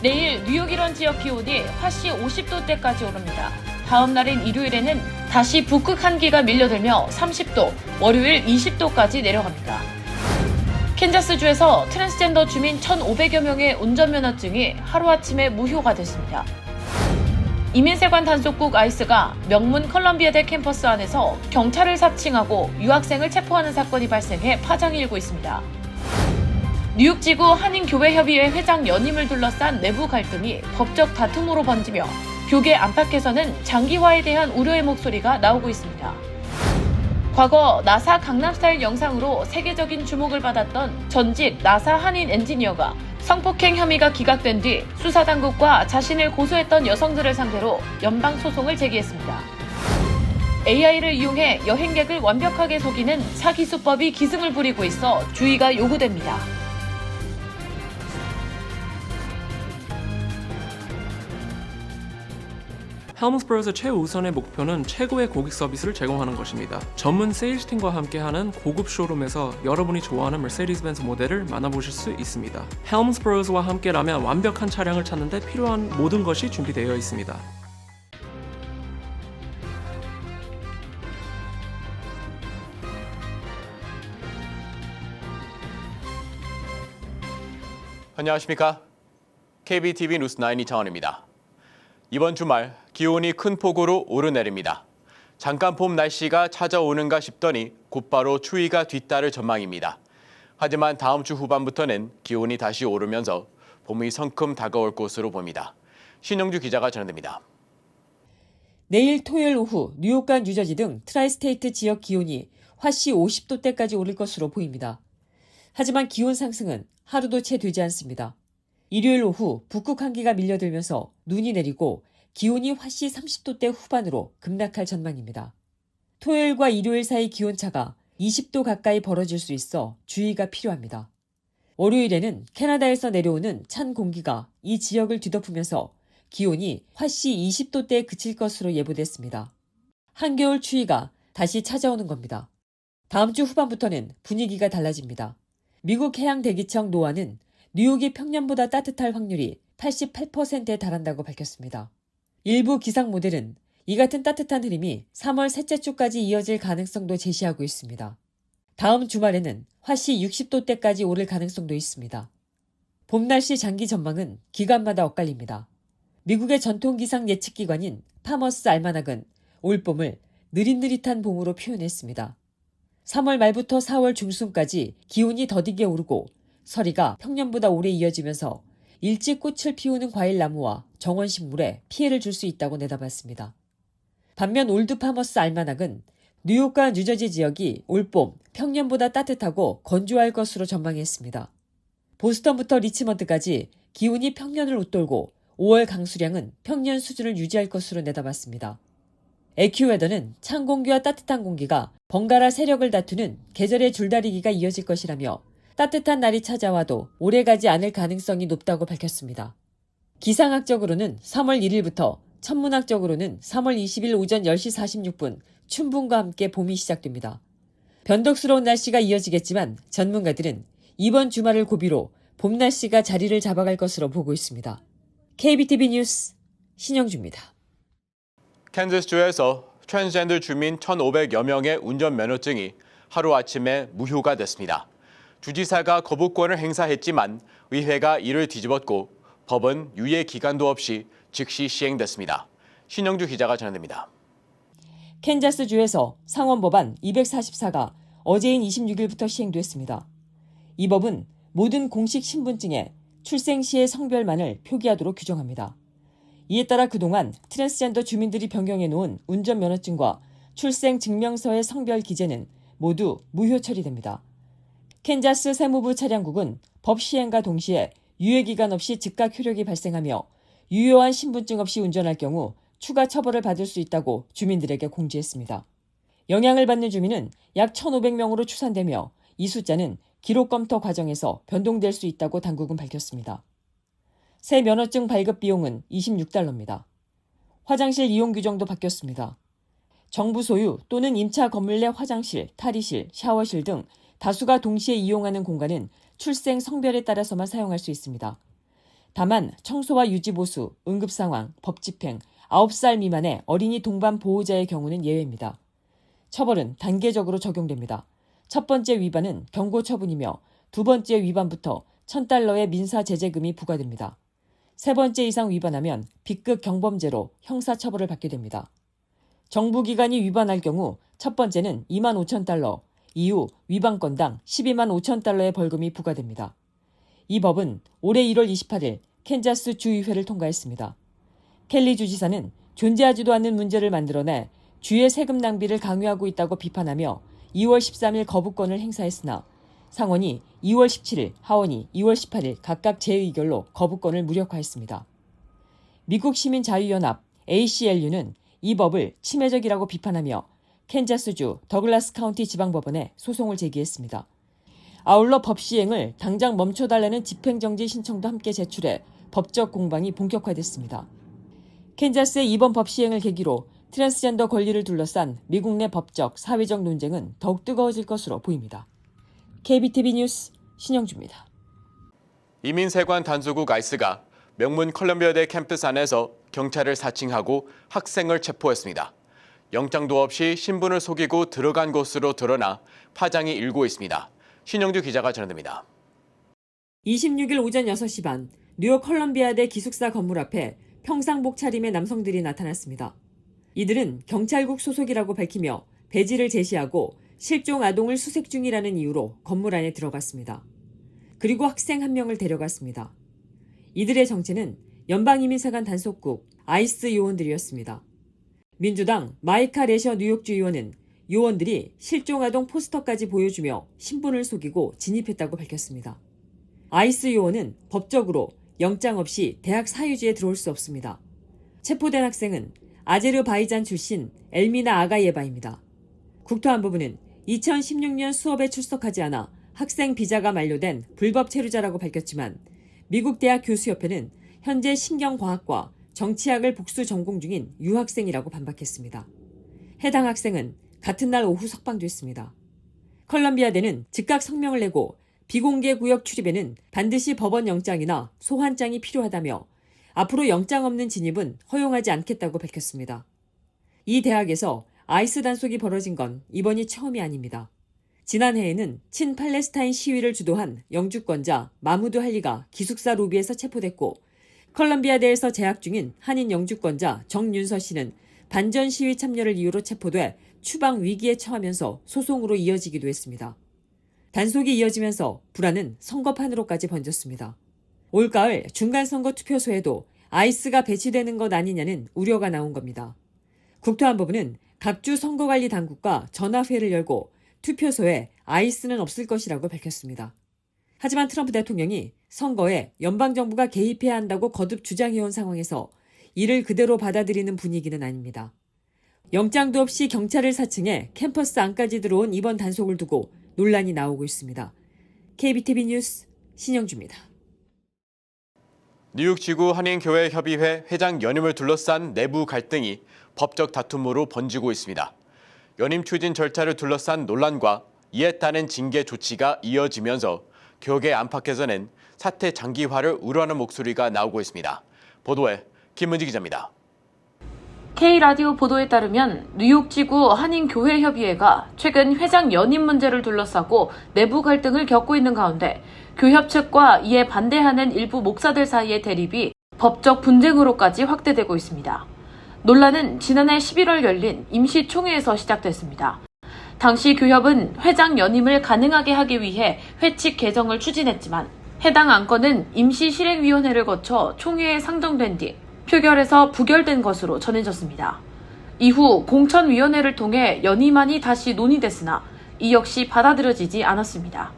내일 뉴욕 이런 지역 기온이 화씨 50도대까지 오릅니다. 다음 날인 일요일에는 다시 북극 한기가 밀려들며 30도, 월요일 20도까지 내려갑니다. 캔자스주에서 트랜스젠더 주민 1,500여 명의 운전면허증이 하루아침에 무효가 됐습니다. 이민세관 단속국 아이스가 명문 컬럼비아대 캠퍼스 안에서 경찰을 사칭하고 유학생을 체포하는 사건이 발생해 파장이 일고 있습니다. 뉴욕지구 한인교회협의회 회장 연임을 둘러싼 내부 갈등이 법적 다툼으로 번지며 교계 안팎에서는 장기화에 대한 우려의 목소리가 나오고 있습니다. 과거 나사 강남스타일 영상으로 세계적인 주목을 받았던 전직 나사 한인 엔지니어가 성폭행 혐의가 기각된 뒤 수사당국과 자신을 고소했던 여성들을 상대로 연방소송을 제기했습니다. AI를 이용해 여행객을 완벽하게 속이는 사기 수법이 기승을 부리고 있어 주의가 요구됩니다. 헬문스버그의 최우선의 목표는 최고의 고객 서비스를 제공하는 것입니다. 전문 세일즈팀과 함께하는 고급 쇼룸에서 여러분이 좋아하는 머세디스 벤츠 모델을 만나보실 수 있습니다. 헬문스버그와 함께라면 완벽한 차량을 찾는 데 필요한 모든 것이 준비되어 있습니다. 안녕하십니까? KBTV 뉴스9 이창원입니다. 이번 주말 기온이 큰 폭으로 오르내립니다. 잠깐 봄 날씨가 찾아오는가 싶더니 곧바로 추위가 뒤따를 전망입니다. 하지만 다음 주 후반부터는 기온이 다시 오르면서 봄이 성큼 다가올 것으로 보입니다. 신영주 기자가 전해드립니다. 내일 토요일 오후 뉴욕과 뉴저지 등 트라이스테이트 지역 기온이 화씨 50도대까지 오를 것으로 보입니다. 하지만 기온 상승은 하루도 채 되지 않습니다. 일요일 오후 북극 한기가 밀려들면서 눈이 내리고 기온이 화씨 30도대 후반으로 급락할 전망입니다. 토요일과 일요일 사이 기온차가 20도 가까이 벌어질 수 있어 주의가 필요합니다. 월요일에는 캐나다에서 내려오는 찬 공기가 이 지역을 뒤덮으면서 기온이 화씨 20도대에 그칠 것으로 예보됐습니다. 한겨울 추위가 다시 찾아오는 겁니다. 다음 주 후반부터는 분위기가 달라집니다. 미국 해양대기청 노아는 뉴욕이 평년보다 따뜻할 확률이 88%에 달한다고 밝혔습니다. 일부 기상 모델은 이 같은 따뜻한 흐름이 3월 셋째 주까지 이어질 가능성도 제시하고 있습니다. 다음 주말에는 화씨 60도대까지 오를 가능성도 있습니다. 봄 날씨 장기 전망은 기간마다 엇갈립니다. 미국의 전통 기상 예측 기관인 파머스 알마낙은 올봄을 느릿느릿한 봄으로 표현했습니다. 3월 말부터 4월 중순까지 기온이 더디게 오르고 서리가 평년보다 오래 이어지면서 일찍 꽃을 피우는 과일나무와 정원식물에 피해를 줄 수 있다고 내다봤습니다. 반면 올드파머스 알마낙은 뉴욕과 뉴저지 지역이 올봄 평년보다 따뜻하고 건조할 것으로 전망했습니다. 보스턴부터 리치먼드까지 기온이 평년을 웃돌고 5월 강수량은 평년 수준을 유지할 것으로 내다봤습니다. 에큐웨더는 찬 공기와 따뜻한 공기가 번갈아 세력을 다투는 계절의 줄다리기가 이어질 것이라며 따뜻한 날이 찾아와도 오래가지 않을 가능성이 높다고 밝혔습니다. 기상학적으로는 3월 1일부터 천문학적으로는 3월 20일 오전 10시 46분 춘분과 함께 봄이 시작됩니다. 변덕스러운 날씨가 이어지겠지만 전문가들은 이번 주말을 고비로 봄 날씨가 자리를 잡아갈 것으로 보고 있습니다. KBTV 뉴스 신영주입니다. 캔자스주에서 트랜스젠더 주민 1,500여 명의 운전면허증이 하루아침에 무효가 됐습니다. 주지사가 거부권을 행사했지만 의회가 이를 뒤집었고 법은 유예 기간도 없이 즉시 시행됐습니다. 신영주 기자가 전해드립니다. 캔자스주에서 상원법안 244가 어제인 26일부터 시행됐습니다. 이 법은 모든 공식 신분증에 출생 시의 성별만을 표기하도록 규정합니다. 이에 따라 그동안 트랜스젠더 주민들이 변경해놓은 운전면허증과 출생 증명서의 성별 기재는 모두 무효 처리됩니다. 캔자스 세무부 차량국은 법 시행과 동시에 유예기간 없이 즉각 효력이 발생하며 유효한 신분증 없이 운전할 경우 추가 처벌을 받을 수 있다고 주민들에게 공지했습니다. 영향을 받는 주민은 약 1,500명으로 추산되며 이 숫자는 기록 검토 과정에서 변동될 수 있다고 당국은 밝혔습니다. 새 면허증 발급 비용은 $26입니다. 화장실 이용 규정도 바뀌었습니다. 정부 소유 또는 임차 건물 내 화장실, 탈의실, 샤워실 등 다수가 동시에 이용하는 공간은 출생 성별에 따라서만 사용할 수 있습니다. 다만 청소와 유지보수, 응급상황, 법집행, 9살 미만의 어린이 동반 보호자의 경우는 예외입니다. 처벌은 단계적으로 적용됩니다. 첫 번째 위반은 경고 처분이며 두 번째 위반부터 $1,000의 민사 제재금이 부과됩니다. 세 번째 이상 위반하면 B급 경범죄로 형사처벌을 받게 됩니다. 정부기관이 위반할 경우 첫 번째는 $25,000, 이후 위반건당 $125,000의 벌금이 부과됩니다. 이 법은 올해 1월 28일 캔자스 주의회를 통과했습니다. 켈리 주지사는 존재하지도 않는 문제를 만들어내 주의 세금 낭비를 강요하고 있다고 비판하며 2월 13일 거부권을 행사했으나 상원이 2월 17일, 하원이 2월 18일 각각 재의결로 거부권을 무력화했습니다. 미국 시민자유연합 ACLU는 이 법을 침해적이라고 비판하며 캔자스주 더글라스 카운티 지방법원에 소송을 제기했습니다. 아울러 법 시행을 당장 멈춰달라는 집행정지 신청도 함께 제출해 법적 공방이 본격화됐습니다. 캔자스의 이번 법 시행을 계기로 트랜스젠더 권리를 둘러싼 미국 내 법적, 사회적 논쟁은 더욱 뜨거워질 것으로 보입니다. KBTV 뉴스 신영주입니다. 이민세관 단속국 아이스가 명문 컬럼비아대 캠퍼스 안에서 경찰을 사칭하고 학생을 체포했습니다. 영장도 없이 신분을 속이고 들어간 것으로 드러나 파장이 일고 있습니다. 신영주 기자가 전해드립니다. 26일 오전 6시 반 뉴욕 컬럼비아대 기숙사 건물 앞에 평상복 차림의 남성들이 나타났습니다. 이들은 경찰국 소속이라고 밝히며 배지를 제시하고 실종 아동을 수색 중이라는 이유로 건물 안에 들어갔습니다. 그리고 학생 한 명을 데려갔습니다. 이들의 정체는 연방이민사관 단속국 아이스 요원들이었습니다. 민주당 마이카 레셔 뉴욕주 의원은 요원들이 실종 아동 포스터까지 보여주며 신분을 속이고 진입했다고 밝혔습니다. 아이스 요원은 법적으로 영장 없이 대학 사유지에 들어올 수 없습니다. 체포된 학생은 아제르바이잔 출신 엘미나 아가예바입니다. 국토안보부는 2016년 수업에 출석하지 않아 학생 비자가 만료된 불법 체류자라고 밝혔지만 미국 대학 교수협회는 현재 신경과학과 정치학을 복수 전공 중인 유학생이라고 반박했습니다. 해당 학생은 같은 날 오후 석방됐습니다. 컬럼비아대는 즉각 성명을 내고 비공개 구역 출입에는 반드시 법원 영장이나 소환장이 필요하다며 앞으로 영장 없는 진입은 허용하지 않겠다고 밝혔습니다. 이 대학에서 아이스 단속이 벌어진 건 이번이 처음이 아닙니다. 지난해에는 친팔레스타인 시위를 주도한 영주권자 마무드 할리가 기숙사 로비에서 체포됐고 컬럼비아대에서 재학 중인 한인 영주권자 정윤서 씨는 반전 시위 참여를 이유로 체포돼 추방 위기에 처하면서 소송으로 이어지기도 했습니다. 단속이 이어지면서 불안은 선거판으로까지 번졌습니다. 올가을 중간선거 투표소에도 아이스가 배치되는 것 아니냐는 우려가 나온 겁니다. 국토안보부는 각주 선거관리 당국과 전화회를 열고 투표소에 아이스는 없을 것이라고 밝혔습니다. 하지만 트럼프 대통령이 선거에 연방정부가 개입해야 한다고 거듭 주장해온 상황에서 이를 그대로 받아들이는 분위기는 아닙니다. 영장도 없이 경찰을 사칭해 캠퍼스 안까지 들어온 이번 단속을 두고 논란이 나오고 있습니다. KBTV 뉴스 신영주입니다. 뉴욕지구 한인교회협의회 회장 연임을 둘러싼 내부 갈등이 법적 다툼으로 번지고 있습니다. 연임 추진 절차를 둘러싼 논란과 이에 따른 징계 조치가 이어지면서 교계 안팎에서는 사태 장기화를 우려하는 목소리가 나오고 있습니다. 보도에 김문지 기자입니다. K라디오 보도에 따르면 뉴욕지구 한인교회협의회가 최근 회장 연임 문제를 둘러싸고 내부 갈등을 겪고 있는 가운데 교협 측과 이에 반대하는 일부 목사들 사이의 대립이 법적 분쟁으로까지 확대되고 있습니다. 논란은 지난해 11월 열린 임시총회에서 시작됐습니다. 당시 교협은 회장 연임을 가능하게 하기 위해 회칙 개정을 추진했지만 해당 안건은 임시실행위원회를 거쳐 총회에 상정된 뒤 표결에서 부결된 것으로 전해졌습니다. 이후 공천위원회를 통해 연임안이 다시 논의됐으나 이 역시 받아들여지지 않았습니다.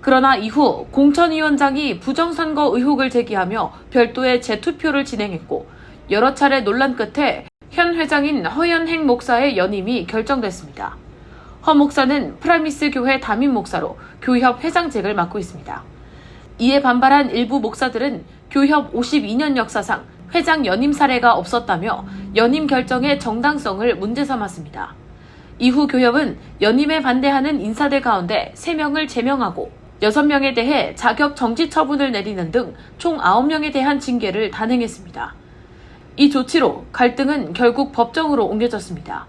그러나 이후 공천위원장이 부정선거 의혹을 제기하며 별도의 재투표를 진행했고 여러 차례 논란 끝에 현 회장인 허연행 목사의 연임이 결정됐습니다. 허 목사는 프라미스 교회 담임 목사로 교협 회장직을 맡고 있습니다. 이에 반발한 일부 목사들은 교협 52년 역사상 회장 연임 사례가 없었다며 연임 결정의 정당성을 문제 삼았습니다. 이후 교협은 연임에 반대하는 인사들 가운데 3명을 제명하고 6명에 대해 자격 정지 처분을 내리는 등 총 9명에 대한 징계를 단행했습니다. 이 조치로 갈등은 결국 법정으로 옮겨졌습니다.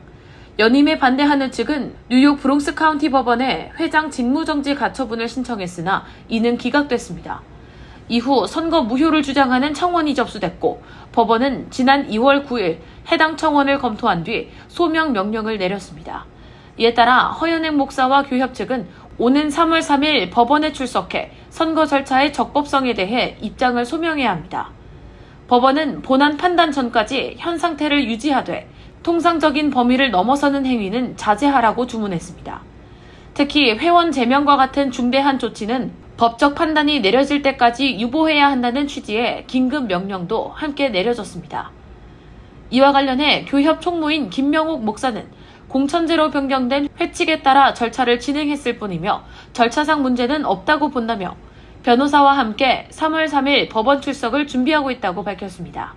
연임에 반대하는 측은 뉴욕 브롱스 카운티 법원에 회장 직무정지 가처분을 신청했으나 이는 기각됐습니다. 이후 선거 무효를 주장하는 청원이 접수됐고 법원은 지난 2월 9일 해당 청원을 검토한 뒤 소명 명령을 내렸습니다. 이에 따라 허연행 목사와 교협 측은 오는 3월 3일 법원에 출석해 선거 절차의 적법성에 대해 입장을 소명해야 합니다. 법원은 본안 판단 전까지 현 상태를 유지하되 통상적인 범위를 넘어서는 행위는 자제하라고 주문했습니다. 특히 회원 제명과 같은 중대한 조치는 법적 판단이 내려질 때까지 유보해야 한다는 취지의 긴급 명령도 함께 내려졌습니다. 이와 관련해 교협 총무인 김명옥 목사는 공천제로 변경된 회칙에 따라 절차를 진행했을 뿐이며 절차상 문제는 없다고 본다며 변호사와 함께 3월 3일 법원 출석을 준비하고 있다고 밝혔습니다.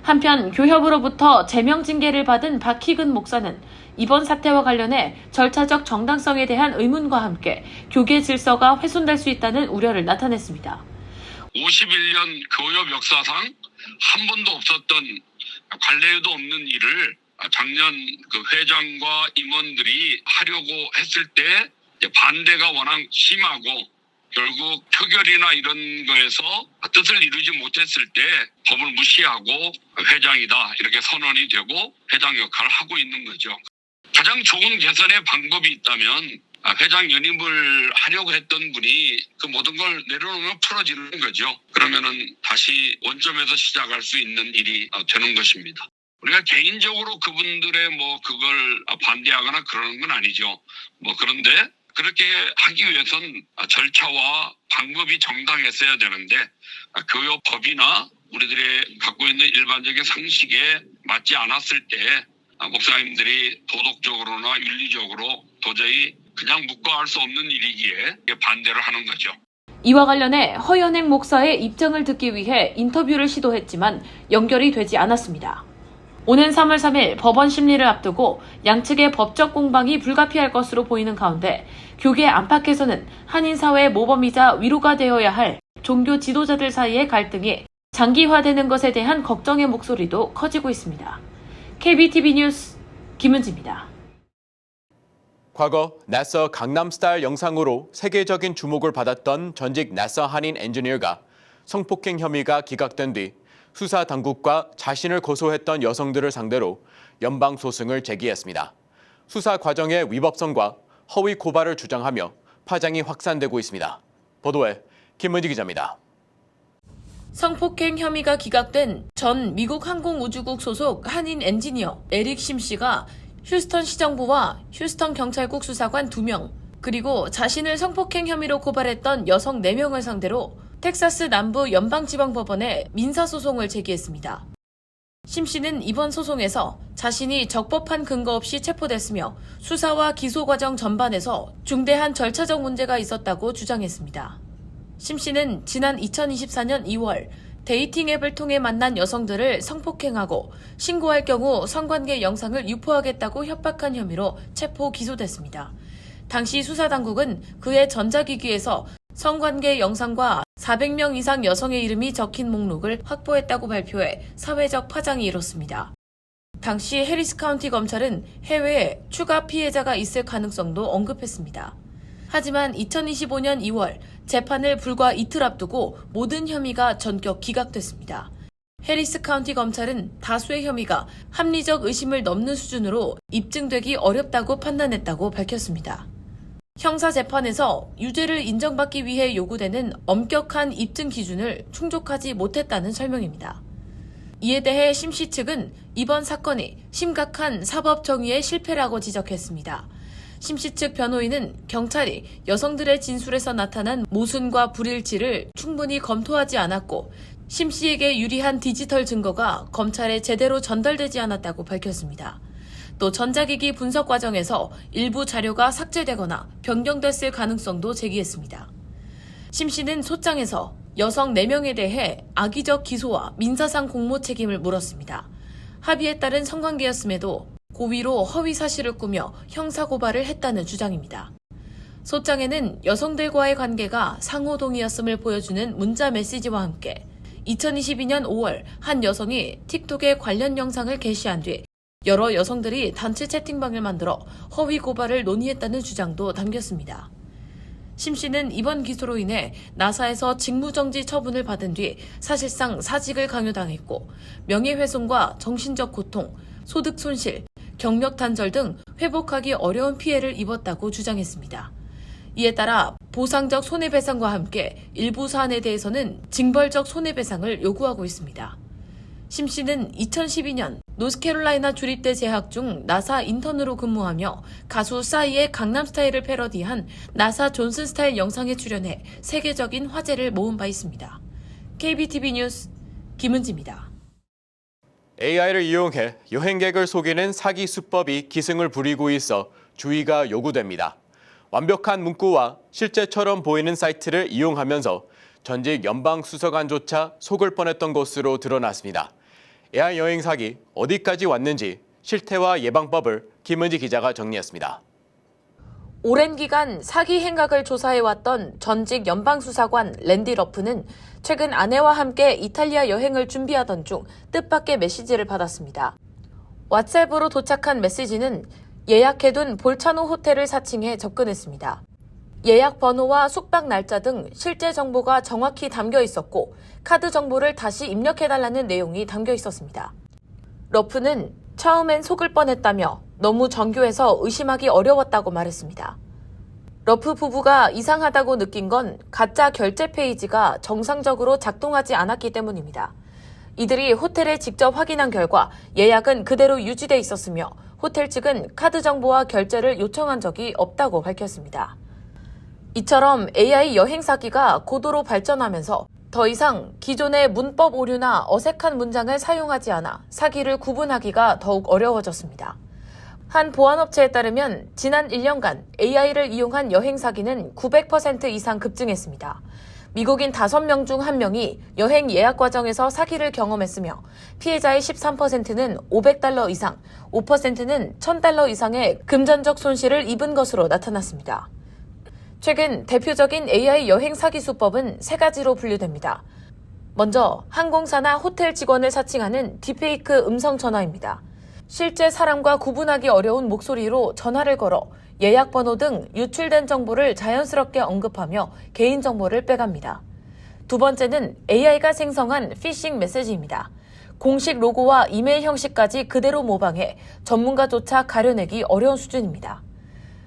한편 교협으로부터 제명 징계를 받은 박희근 목사는 이번 사태와 관련해 절차적 정당성에 대한 의문과 함께 교계 질서가 훼손될 수 있다는 우려를 나타냈습니다. 51년 교협 역사상 한 번도 없었던 관례에도 없는 일을 작년 그 회장과 임원들이 하려고 했을 때 반대가 워낙 심하고 결국 표결이나 이런 거에서 뜻을 이루지 못했을 때 법을 무시하고 회장이다 이렇게 선언이 되고 회장 역할을 하고 있는 거죠. 가장 좋은 개선의 방법이 있다면 회장 연임을 하려고 했던 분이 그 모든 걸 내려놓으면 풀어지는 거죠. 그러면은 다시 원점에서 시작할 수 있는 일이 되는 것입니다. 우리가 개인적으로 그분들의 그걸 반대하거나 그러는 건 아니죠. 그런데 그렇게 하기 위해선 절차와 방법이 정당했어야 되는데 교협법이나 우리들의 갖고 있는 일반적인 상식에 맞지 않았을 때 목사님들이 도덕적으로나 윤리적으로 도저히 그냥 묵과할 수 없는 일이기에 반대를 하는 거죠. 이와 관련해 허연행 목사의 입장을 듣기 위해 인터뷰를 시도했지만 연결이 되지 않았습니다. 오는 3월 3일 법원 심리를 앞두고 양측의 법적 공방이 불가피할 것으로 보이는 가운데 교계 안팎에서는 한인사회의 모범이자 위로가 되어야 할 종교 지도자들 사이의 갈등이 장기화되는 것에 대한 걱정의 목소리도 커지고 있습니다. KBTV 뉴스 김은지입니다. 과거 나서 강남스타일 영상으로 세계적인 주목을 받았던 전직 나서 한인 엔지니어가 성폭행 혐의가 기각된 뒤 수사 당국과 자신을 고소했던 여성들을 상대로 연방 소송을 제기했습니다. 수사 과정의 위법성과 허위 고발을 주장하며 파장이 확산되고 있습니다. 보도에 김은지 기자입니다. 성폭행 혐의가 기각된 전 미국 항공우주국 소속 한인 엔지니어 에릭 심 씨가 휴스턴 시정부와 휴스턴 경찰국 수사관 2명, 그리고 자신을 성폭행 혐의로 고발했던 여성 4명을 상대로 텍사스 남부 연방지방법원에 민사소송을 제기했습니다. 심 씨는 이번 소송에서 자신이 적법한 근거 없이 체포됐으며 수사와 기소 과정 전반에서 중대한 절차적 문제가 있었다고 주장했습니다. 심 씨는 지난 2024년 2월 데이팅 앱을 통해 만난 여성들을 성폭행하고 신고할 경우 성관계 영상을 유포하겠다고 협박한 혐의로 체포 기소됐습니다. 당시 수사당국은 그의 전자기기에서 성관계 영상과 400명 이상 여성의 이름이 적힌 목록을 확보했다고 발표해 사회적 파장이 일었습니다. 당시 해리스 카운티 검찰은 해외에 추가 피해자가 있을 가능성도 언급했습니다. 하지만 2025년 2월 재판을 불과 이틀 앞두고 모든 혐의가 전격 기각됐습니다. 해리스 카운티 검찰은 다수의 혐의가 합리적 의심을 넘는 수준으로 입증되기 어렵다고 판단했다고 밝혔습니다. 형사재판에서 유죄를 인정받기 위해 요구되는 엄격한 입증 기준을 충족하지 못했다는 설명입니다. 이에 대해 심 씨 측은 이번 사건이 심각한 사법 정의의 실패라고 지적했습니다. 심 씨 측 변호인은 경찰이 여성들의 진술에서 나타난 모순과 불일치를 충분히 검토하지 않았고 심 씨에게 유리한 디지털 증거가 검찰에 제대로 전달되지 않았다고 밝혔습니다. 또 전자기기 분석 과정에서 일부 자료가 삭제되거나 변경됐을 가능성도 제기했습니다. 심 씨는 소장에서 여성 4명에 대해 악의적 기소와 민사상 공모 책임을 물었습니다. 합의에 따른 성관계였음에도 고의로 허위 사실을 꾸며 형사고발을 했다는 주장입니다. 소장에는 여성들과의 관계가 상호동의였음을 보여주는 문자 메시지와 함께 2022년 5월 한 여성이 틱톡에 관련 영상을 게시한 뒤 여러 여성들이 단체 채팅방을 만들어 허위 고발을 논의했다는 주장도 담겼습니다. 심 씨는 이번 기소로 인해 나사에서 직무정지 처분을 받은 뒤 사실상 사직을 강요당했고 명예훼손과 정신적 고통, 소득 손실, 경력 단절 등 회복하기 어려운 피해를 입었다고 주장했습니다. 이에 따라 보상적 손해배상과 함께 일부 사안에 대해서는 징벌적 손해배상을 요구하고 있습니다. 심 씨는 2012년 노스캐롤라이나 주립대 재학 중 나사 인턴으로 근무하며 가수 싸이의 강남스타일을 패러디한 나사 존슨 스타일 영상에 출연해 세계적인 화제를 모은 바 있습니다. KBTV 뉴스 김은지입니다. AI를 이용해 여행객을 속이는 사기 수법이 기승을 부리고 있어 주의가 요구됩니다. 완벽한 문구와 실제처럼 보이는 사이트를 이용하면서 전직 연방수사관조차 속을 뻔했던 것으로 드러났습니다. AI 여행 사기 어디까지 왔는지 실태와 예방법을 김은지 기자가 정리했습니다. 오랜 기간 사기 행각을 조사해왔던 전직 연방수사관 랜디 러프는 최근 아내와 함께 이탈리아 여행을 준비하던 중 뜻밖의 메시지를 받았습니다. 왓츠앱으로 도착한 메시지는 예약해둔 볼차노 호텔을 사칭해 접근했습니다. 예약 번호와 숙박 날짜 등 실제 정보가 정확히 담겨 있었고 카드 정보를 다시 입력해달라는 내용이 담겨 있었습니다. 러프는 처음엔 속을 뻔했다며 너무 정교해서 의심하기 어려웠다고 말했습니다. 러프 부부가 이상하다고 느낀 건 가짜 결제 페이지가 정상적으로 작동하지 않았기 때문입니다. 이들이 호텔에 직접 확인한 결과 예약은 그대로 유지돼 있었으며 호텔 측은 카드 정보와 결제를 요청한 적이 없다고 밝혔습니다. 이처럼 AI 여행 사기가 고도로 발전하면서 더 이상 기존의 문법 오류나 어색한 문장을 사용하지 않아 사기를 구분하기가 더욱 어려워졌습니다. 한 보안업체에 따르면 지난 1년간 AI를 이용한 여행 사기는 900% 이상 급증했습니다. 미국인 5명 중 1명이 여행 예약 과정에서 사기를 경험했으며 피해자의 13%는 $500 이상, 5%는 $1000 이상의 금전적 손실을 입은 것으로 나타났습니다. 최근 대표적인 AI 여행 사기 수법은 3가지로 분류됩니다. 먼저 항공사나 호텔 직원을 사칭하는 딥페이크 음성 전화입니다. 실제 사람과 구분하기 어려운 목소리로 전화를 걸어 예약 번호 등 유출된 정보를 자연스럽게 언급하며 개인정보를 빼갑니다. 두 번째는 AI가 생성한 피싱 메시지입니다. 공식 로고와 이메일 형식까지 그대로 모방해 전문가조차 가려내기 어려운 수준입니다.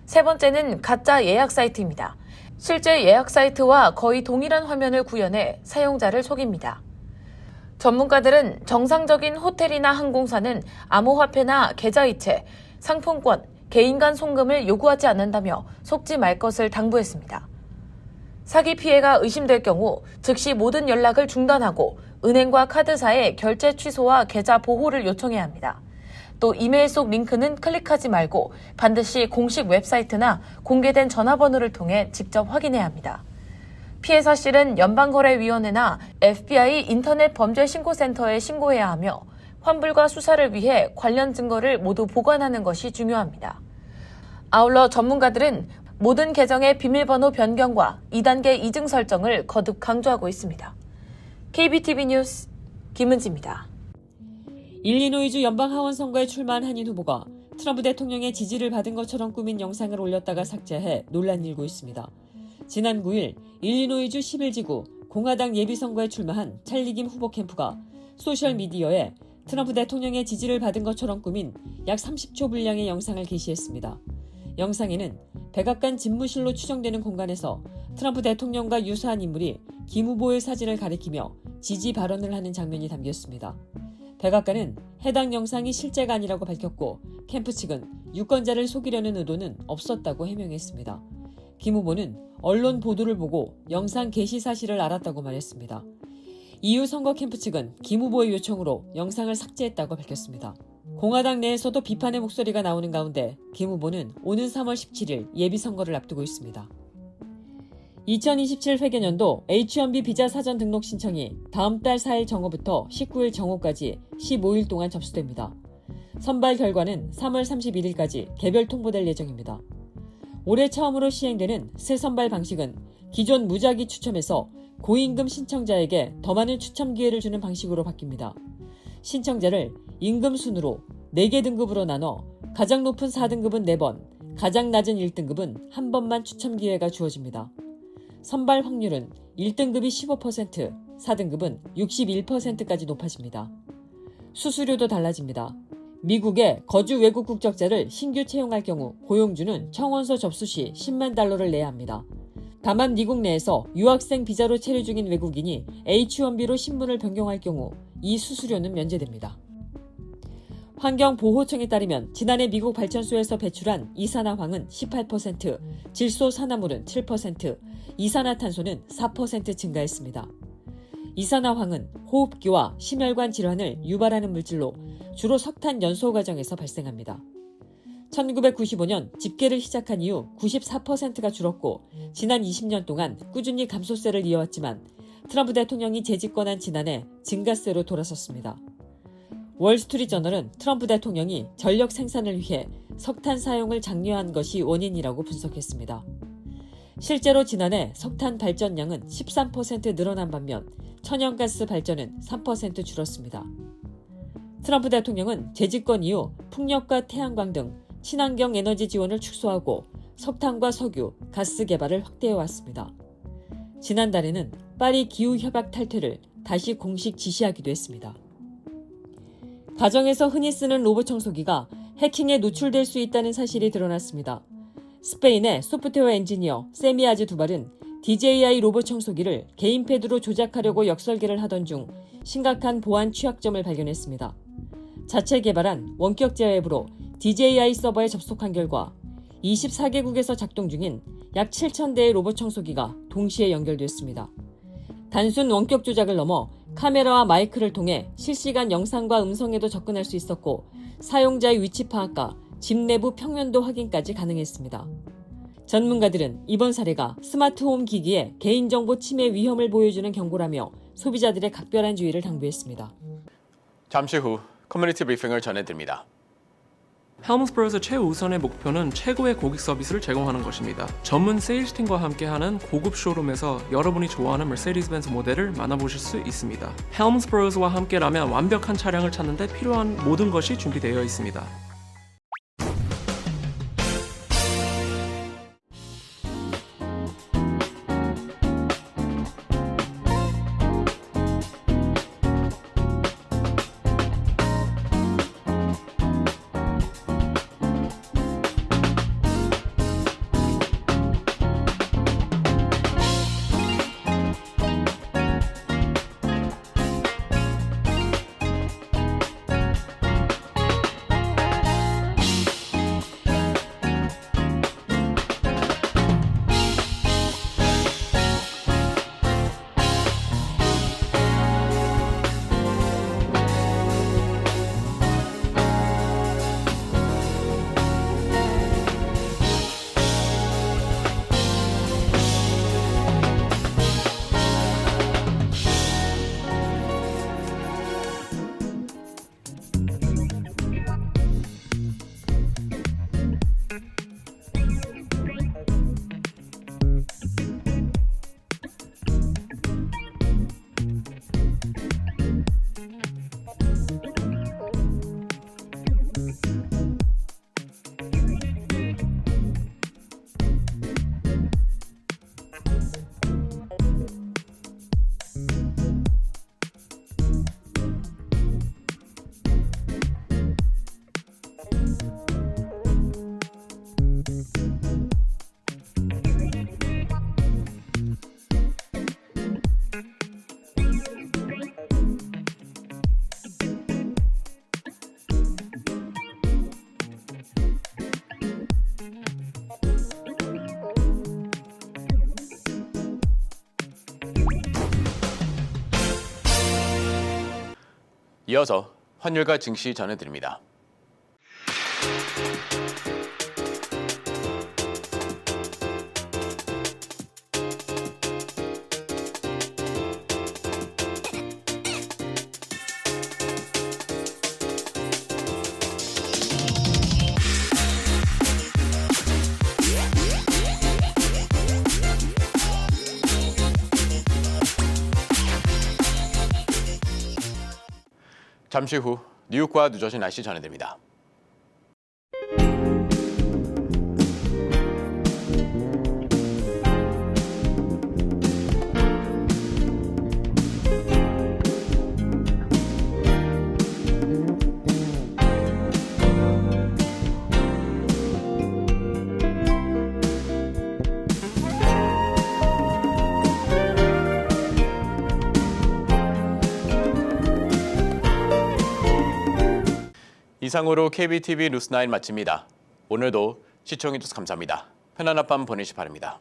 세 번째는 가짜 예약 사이트입니다. 실제 예약 사이트와 거의 동일한 화면을 구현해 사용자를 속입니다. 전문가들은 정상적인 호텔이나 항공사는 암호화폐나 계좌이체, 상품권, 개인 간 송금을 요구하지 않는다며 속지 말 것을 당부했습니다. 사기 피해가 의심될 경우 즉시 모든 연락을 중단하고 은행과 카드사에 결제 취소와 계좌 보호를 요청해야 합니다. 또 이메일 속 링크는 클릭하지 말고 반드시 공식 웹사이트나 공개된 전화번호를 통해 직접 확인해야 합니다. 피해 사실은 연방거래위원회나 FBI 인터넷 범죄신고센터에 신고해야 하며 환불과 수사를 위해 관련 증거를 모두 보관하는 것이 중요합니다. 아울러 전문가들은 모든 계정의 비밀번호 변경과 2단계 이증 설정을 거듭 강조하고 있습니다. KBTV 뉴스 김은지입니다. 일리노이주 연방하원 선거에 출마한 한인 후보가 트럼프 대통령의 지지를 받은 것처럼 꾸민 영상을 올렸다가 삭제해 논란이 일고 있습니다. 지난 9일 일리노이주 11지구 공화당 예비선거에 출마한 찰리 김 후보 캠프가 소셜미디어에 트럼프 대통령의 지지를 받은 것처럼 꾸민 약 30초 분량의 영상을 게시했습니다. 영상에는 백악관 집무실로 추정되는 공간에서 트럼프 대통령과 유사한 인물이 김 후보의 사진을 가리키며 지지 발언을 하는 장면이 담겼습니다. 백악관은 해당 영상이 실제가 아니라고 밝혔고 캠프 측은 유권자를 속이려는 의도는 없었다고 해명했습니다. 김 후보는 언론 보도를 보고 영상 게시 사실을 알았다고 말했습니다. 이후 선거 캠프 측은 김 후보의 요청으로 영상을 삭제했다고 밝혔습니다. 공화당 내에서도 비판의 목소리가 나오는 가운데 김 후보는 오는 3월 17일 예비선거를 앞두고 있습니다. 2027 회계년도 H-1B 비자 사전 등록 신청이 다음 달 4일 정오부터 19일 정오까지 15일 동안 접수됩니다. 선발 결과는 3월 31일까지 개별 통보될 예정입니다. 올해 처음으로 시행되는 새 선발 방식은 기존 무작위 추첨에서 고임금 신청자에게 더 많은 추첨 기회를 주는 방식으로 바뀝니다. 신청자를 임금 순으로 4개 등급으로 나눠 가장 높은 4등급은 4번, 가장 낮은 1등급은 1번만 추첨 기회가 주어집니다. 선발 확률은 1등급이 15%, 4등급은 61%까지 높아집니다. 수수료도 달라집니다. 미국의 거주 외국 국적자를 신규 채용할 경우 고용주는 청원서 접수 시 10만 달러를 내야 합니다. 다만 미국 내에서 유학생 비자로 체류 중인 외국인이 H-1B로 신분을 변경할 경우 이 수수료는 면제됩니다. 환경보호청에 따르면 지난해 미국 발전소에서 배출한 이산화황은 18%, 질소산화물은 7%, 이산화탄소는 4% 증가했습니다. 이산화황은 호흡기와 심혈관 질환을 유발하는 물질로 주로 석탄 연소 과정에서 발생합니다. 1995년 집계를 시작한 이후 94%가 줄었고 지난 20년 동안 꾸준히 감소세를 이어왔지만 트럼프 대통령이 재집권한 지난해 증가세로 돌아섰습니다. 월스트리트저널은 트럼프 대통령이 전력 생산을 위해 석탄 사용을 장려한 것이 원인이라고 분석했습니다. 실제로 지난해 석탄 발전량은 13% 늘어난 반면 천연가스 발전은 3% 줄었습니다. 트럼프 대통령은 재집권 이후 풍력과 태양광 등 친환경 에너지 지원을 축소하고 석탄과 석유, 가스 개발을 확대해왔습니다. 지난달에는 파리 기후협약 탈퇴를 다시 공식 지시하기도 했습니다. 가정에서 흔히 쓰는 로봇 청소기가 해킹에 노출될 수 있다는 사실이 드러났습니다. 스페인의 소프트웨어 엔지니어 세미 아즈두발은 DJI 로봇 청소기를 게임패드로 조작하려고 역설계를 하던 중 심각한 보안 취약점을 발견했습니다. 자체 개발한 원격 제어앱으로 DJI 서버에 접속한 결과 24개국에서 작동 중인 약 7,000대의 로봇 청소기가 동시에 연결됐습니다. 단순 원격 조작을 넘어 카메라와 마이크를 통해 실시간 영상과 음성에도 접근할 수 있었고 사용자의 위치 파악과 집 내부 평면도 확인까지 가능했습니다. 전문가들은 이번 사례가 스마트홈 기기의 개인정보 침해 위험을 보여주는 경고라며 소비자들의 각별한 주의를 당부했습니다. 잠시 후 커뮤니티 브리핑을 전해드립니다. 헬მს브로스 최우선의 목표는 최고의 고객 서비스를 제공하는 것입니다. 전문 세일즈팀과 함께하는 고급 쇼룸에서 여러분이 좋아하는 머세디스-벤츠 모델을 만나보실 수 있습니다. 헬მს브로스와 함께라면 완벽한 차량을 찾는 데 필요한 모든 것이 준비되어 있습니다. 이어서 환율과 증시 전해드립니다. 잠시 후 뉴욕과 뉴저지 날씨 전해드립니다. 이상으로 KBTV 뉴스9 마칩니다. 오늘도 시청해주셔서 감사합니다. 편안한 밤 보내시 바랍니다.